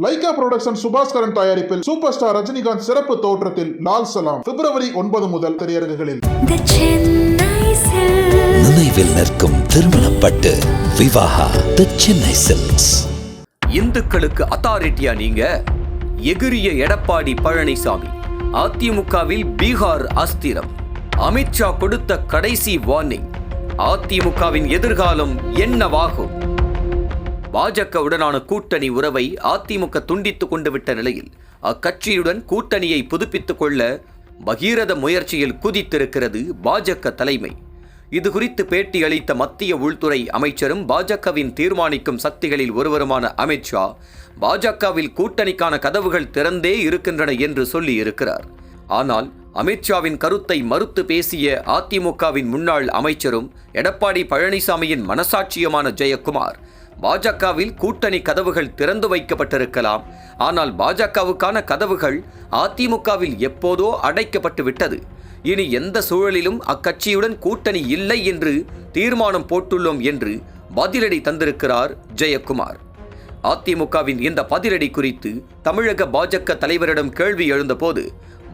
Lyca production Subaskaran தயாரிப்பில் super star Rajinikanth சிறப்பு தோற்றத்தில் லால் சலாம் பிப்ரவரி 9 முதல் திரையரங்குகளில். நினைவில் நிற்கும் திருமணப்பட்டு விவாஹா தி சென்னை சில்க்ஸ். இந்துக்களுக்கு அத்தாரிட்டியா நீங்க? எகிரிய எடப்பாடி பழனிசாமி. அதிமுகவில் பீகார் அஸ்திரம். அமித்ஷா கொடுத்த கடைசி வார்னிங். அதிமுகவின் எதிர்காலம் என்னவாகும்? பாஜகவுடனான கூட்டணி உறவை அதிமுக துண்டித்துக் கொண்டு விட்ட நிலையில் அக்கட்சியுடன் கூட்டணியை புதுப்பித்துக் கொள்ள பகீரத முயற்சியில் குதித்திருக்கிறது பாஜக தலைமை. இது குறித்து பேட்டி அளித்த மத்திய உள்துறை அமைச்சரும் பாஜகவின் தீர்மானிக்கும் சக்திகளில் ஒருவருமான அமித்ஷா, பாஜகவில் கூட்டணிக்கான கதவுகள் திறந்தே இருக்கின்றன என்று சொல்லி இருக்கிறார். ஆனால் அமித்ஷாவின் கருத்தை மறுத்து பேசிய அதிமுகவின் முன்னாள் அமைச்சரும் எடப்பாடி பழனிசாமியின் மனசாட்சியமான ஜெயக்குமார், பாஜகவில் கூட்டணி கதவுகள் திறந்து வைக்கப்பட்டிருக்கலாம், ஆனால் பாஜகவுக்கான கதவுகள் அதிமுகவில் எப்போதோ அடைக்கப்பட்டு விட்டது. இனி எந்த சூழலிலும் அக்கட்சியுடன் கூட்டணி இல்லை என்று தீர்மானம் போட்டுள்ளோம் என்று பதிலடி தந்திருக்கிறார் ஜெயக்குமார். அதிமுகவின் இந்த பதிலடி குறித்து தமிழக பாஜக தலைவரிடம் கேள்வி எழுந்தபோது,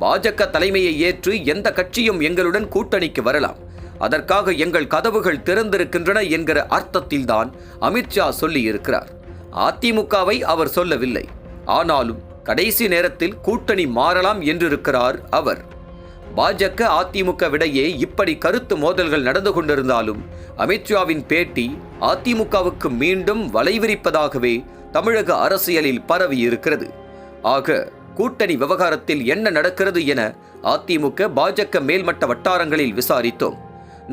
பாஜக தலைமையை ஏற்று எந்த கட்சியும் எங்களுடன் கூட்டணிக்கு வரலாம், அதற்காக எங்கள் கதவுகள் திறந்திருக்கின்றன என்கிற அர்த்தத்தில்தான் அமித்ஷா சொல்லி இருக்கிறார். அதிமுகவை அவர் சொல்லவில்லை. ஆனாலும் கடைசி நேரத்தில் கூட்டணி மாறலாம் என்றிருக்கிறார் அவர். பாஜக அதிமுக விடையே இப்படி கருத்து மோதல்கள் நடந்து கொண்டிருந்தாலும் அமித்ஷாவின் பேட்டி அதிமுகவுக்கு மீண்டும் வலைவிரிப்பதாகவே தமிழக அரசியலில் பரவி இருக்கிறது. ஆக கூட்டணி விவகாரத்தில் என்ன நடக்கிறது என அதிமுக பாஜக மேல்மட்ட வட்டாரங்களில் விசாரித்தோம்.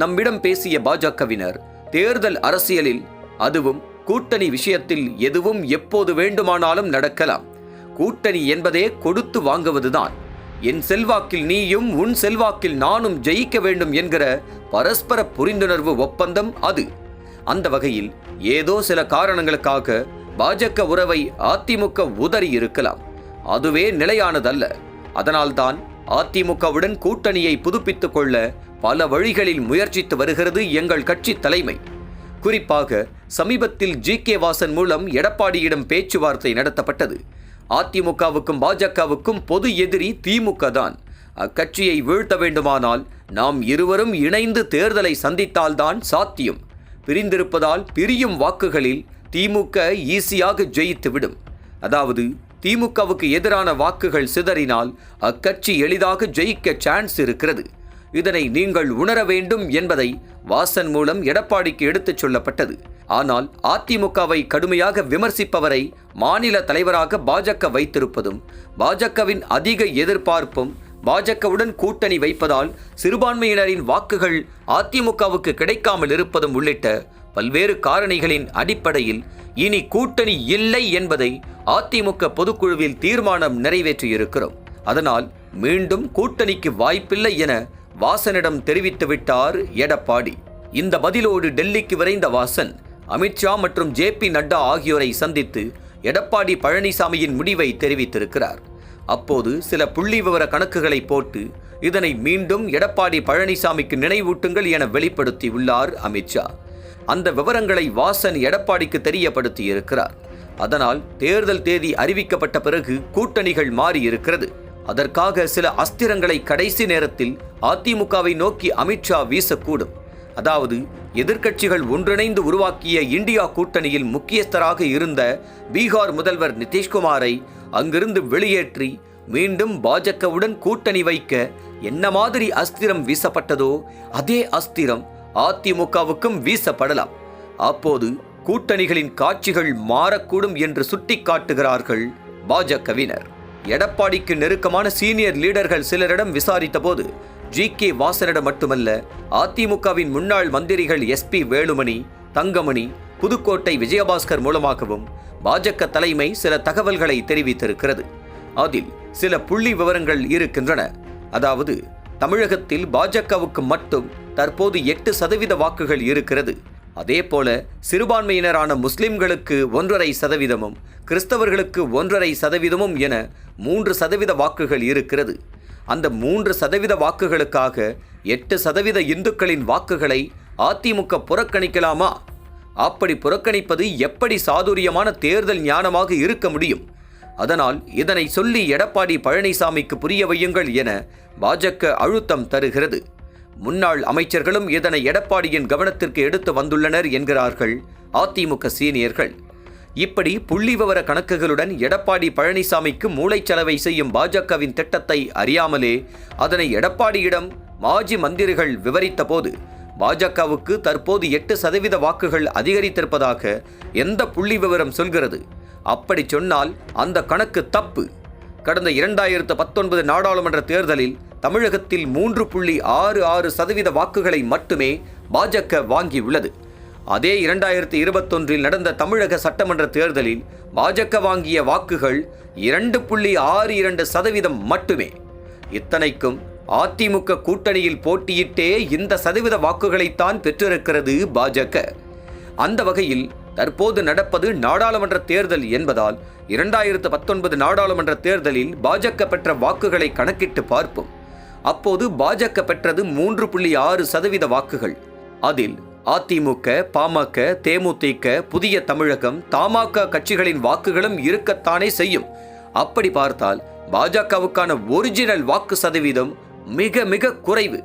நம்மிடம் பேசிய பாஜகவினர், தேர்தல் அரசியலில் அதுவும் கூட்டணி விஷயத்தில் எதுவும் எப்போது வேண்டுமானாலும் நடக்கலாம். கூட்டணி என்பதே கொடுத்து வாங்குவதுதான். என் செல்வாக்கில் நீயும் உன் செல்வாக்கில் நானும் ஜெயிக்க வேண்டும் என்கிற பரஸ்பர புரிந்துணர்வு ஒப்பந்தம் அது. அந்த வகையில் ஏதோ சில காரணங்களுக்காக பாஜக உறவை அதிமுக உதறி இருக்கலாம். அதுவே நிலையானதல்ல. அதனால்தான் அதிமுகவுடன் கூட்டணியை புதுப்பித்துக் கொள்ள பல வழிகளில் முயற்சித்து வருகிறது எங்கள் கட்சி தலைமை. குறிப்பாக சமீபத்தில் ஜி.கே. வாசன் மூலம் எடப்பாடியிடம் பேச்சுவார்த்தை நடத்தப்பட்டது. அதிமுகவுக்கும் பாஜகவுக்கும் பொது எதிரி திமுக தான். அக்கட்சியை வீழ்த்த வேண்டுமானால் நாம் இருவரும் இணைந்து தேர்தலை சந்தித்தால்தான் சாத்தியம். பிரிந்திருப்பதால் பிரியும் வாக்குகளில் திமுக ஈஸியாக ஜெயித்துவிடும். அதாவது திமுகவுக்கு எதிரான வாக்குகள் சிதறினால் அக்கட்சி எளிதாக ஜெயிக்க சான்ஸ் இருக்கிறது. இதனை நீங்கள் உணர வேண்டும் என்பதை வாசன் மூலம் எடப்பாடிக்கு எடுத்துச் சொல்லப்பட்டது. ஆனால் அதிமுகவை கடுமையாக விமர்சிப்பவரை மாநில தலைவராக பாஜக வைத்திருப்பதும், பாஜகவின் அதிக எதிர்பார்ப்பும், பாஜகவுடன் கூட்டணி வைப்பதால் சிறுபான்மையினரின் வாக்குகள் அதிமுகவுக்கு கிடைக்காமல் இருப்பதும் உள்ளிட்ட பல்வேறு காரணிகளின் அடிப்படையில் இனி கூட்டணி இல்லை என்பதை அதிமுக பொதுக்குழுவில் தீர்மானம் நிறைவேற்றியிருக்கிறோம். அதனால் மீண்டும் கூட்டணிக்கு வாய்ப்பில்லை என வாசனிடம் தெரிவித்துவிட்டார் எடப்பாடி. இந்த பதிலோடு டெல்லிக்கு விரைந்த வாசன் அமித்ஷா மற்றும் ஜே.பி. நட்டா ஆகியோரை சந்தித்து எடப்பாடி பழனிசாமியின் முடிவை தெரிவித்திருக்கிறார். அப்போது சில புள்ளி விவர கணக்குகளை போட்டு இதனை மீண்டும் எடப்பாடி பழனிசாமிக்கு நினைவூட்டுங்கள் என வெளிப்படுத்தியுள்ளார் அமித்ஷா. அந்த விவரங்களை வாசன் எடப்பாடிக்கு தெரியப்படுத்தி இருக்கிறார். அதனால் தேர்தல் தேதி அறிவிக்கப்பட்ட பிறகு கூட்டணிகள் மாறியிருக்கிறது. அதற்காக சில அஸ்திரங்களை கடைசி நேரத்தில் அதிமுகவை நோக்கி அமித்ஷா வீசக்கூடும். அதாவது எதிர்க்கட்சிகள் ஒன்றிணைந்து உருவாக்கிய இந்தியா கூட்டணியில் முக்கியஸ்தராக இருந்த பீகார் முதல்வர் நிதிஷ்குமாரை அங்கிருந்து வெளியேற்றி மீண்டும் பாஜகவுடன் கூட்டணி வைக்க என்ன மாதிரி அஸ்திரம் வீசப்பட்டதோ அதே அஸ்திரம் அதிமுகவுக்கும் வீசப்படலாம். அப்போது கூட்டணிகளின் காட்சிகள் மாறக்கூடும் என்று சுட்டிக்காட்டுகிறார்கள் பாஜகவினர். எடப்பாடிக்கு நெருக்கமான சீனியர் லீடர்கள் சிலரிடம் விசாரித்த போது ஜி.கே. வாசனிடம் மட்டுமல்ல, அதிமுகவின் முன்னாள் மந்திரிகள் எஸ்.பி. வேலுமணி, தங்கமணி, புதுக்கோட்டை விஜயபாஸ்கர் மூலமாகவும் பாஜக தலைமை சில தகவல்களை தெரிவித்திருக்கிறது. அதில் சில புள்ளி விவரங்கள் இருக்கின்றன. அதாவது தமிழகத்தில் பாஜகவுக்கு மட்டும் தற்போது 8% வாக்குகள் இருக்கிறது. அதேபோல சிறுபான்மையினரான முஸ்லிம்களுக்கு 1.5%, கிறிஸ்தவர்களுக்கு 1.5% என 3% வாக்குகள் இருக்கிறது. அந்த 3% வாக்குகளுக்காக 8% இந்துக்களின் வாக்குகளை அதிமுக புறக்கணிக்கலாமா? அப்படி புறக்கணிப்பது எப்படி சாதுரியமான தேர்தல் ஞானமாக இருக்க முடியும்? அதனால் இதனை சொல்லி எடப்பாடி பழனிசாமிக்கு புரிய வையுங்கள் என பாஜக அழுத்தம் தருகிறது. முன்னாள் அமைச்சர்களும் இதனை எடப்பாடியின் கவனத்திற்கு எடுத்து வந்துள்ளனர் என்கிறார்கள் அதிமுக சீனியர்கள். இப்படி புள்ளிவிவர கணக்குகளுடன் எடப்பாடி பழனிசாமிக்கு மூளைச்சலவை செய்யும் பாஜகவின் திட்டத்தை அறியாமலே அதனை எடப்பாடியிடம் மாஜி மந்திரிகள் விவரித்த போது பாஜகவுக்கு தற்போது 8% வாக்குகள் அதிகரித்திருப்பதாக எந்த புள்ளி விவரம் சொல்கிறது? அப்படி சொன்னால் அந்த கணக்கு தப்பு. கடந்த 2019 நாடாளுமன்ற தேர்தலில் தமிழகத்தில் 3.66% வாக்குகளை மட்டுமே பாஜக வாங்கியுள்ளது. அதே 2021 நடந்த தமிழக சட்டமன்ற தேர்தலில் பாஜக வாங்கிய வாக்குகள் 2.62% மட்டுமே. இத்தனைக்கும் அதிமுக கூட்டணியில் போட்டியிட்டே இந்த சதவீத வாக்குகளைத்தான் பெற்றிருக்கிறது பாஜக. அந்த வகையில் தற்போது நடப்பது நாடாளுமன்ற தேர்தல் என்பதால் 2019 நாடாளுமன்ற தேர்தலில் பாஜக பெற்ற வாக்குகளை கணக்கிட்டு பார்ப்போம். அப்போது பாஜக பெற்றது 3.6% வாக்குகள். அதில் அதிமுக, பாமக, தேமுதிக, புதிய தமிழகம், தமாக கட்சிகளின் வாக்குகளும் இருக்கத்தானே செய்யும். அப்படி பார்த்தால் பாஜகவுக்கான ஒரிஜினல் வாக்கு சதவீதம் மிக மிக குறைவு.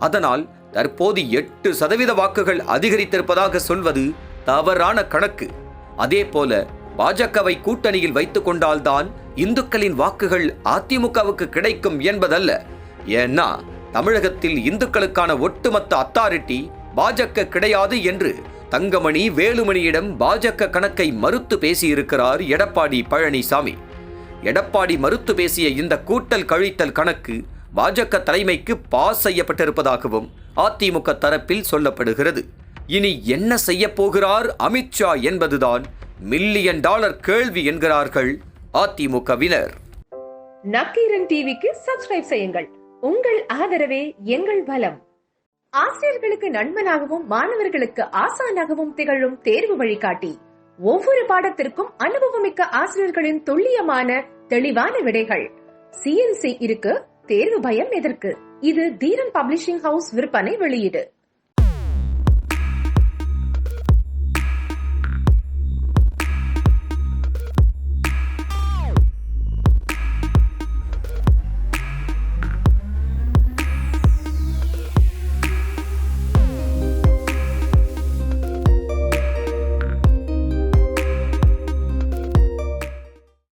அதனால் தற்போது 8% வாக்குகள் அதிகரித்திருப்பதாக சொல்வது தவறான கணக்கு. அதே போல பாஜகவை கூட்டணியில் வைத்துக் கொண்டால்தான் இந்துக்களின் வாக்குகள் அதிமுகவுக்கு கிடைக்கும் என்பதல்ல. ஏன்னா தமிழகத்தில் இந்துக்களுக்கான ஒட்டுமொத்த அத்தாரிட்டி பாஜக கிடையாது என்று தங்கமணி வேலுமணியிடம் பாஜக கணக்கை மறுத்து பேசியிருக்கிறார் எடப்பாடி பழனிசாமி. எடப்பாடி மறுத்து பேசிய இந்த கூட்டல் கழித்தல் கணக்கு பாஜக தலைமைக்கு பாஸ் செய்யப்பட்டிருப்பதாகவும் அதிமுக தரப்பில் சொல்லப்படுகிறது. இனி என்ன செய்ய போகிறார் அமித்ஷா என்பதுதான் $1,000,000 கேள்வி என்கிறார்கள் அதிமுகவினர். நக்கீரன் டிவிக்கு சப்ஸ்கிரைப் செய்யுங்கள். உங்கள் ஆதரவே எங்கள் பலம். ஆசிரியர்களுக்கு நண்பனாகவும் மாணவர்களுக்கு ஆசானாகவும் திகழும் தேர்வு வழிகாட்டி. ஒவ்வொரு பாடத்திற்கும் அனுபவமிக்க ஆசிரியர்களின் துல்லியமான தெளிவான விடைகள். CNC இருக்கு, தேர்வு பயம் எதற்கு? இது தீரன் பப்ளிஷிங் ஹவுஸ் விற்பனை வெளியீடு.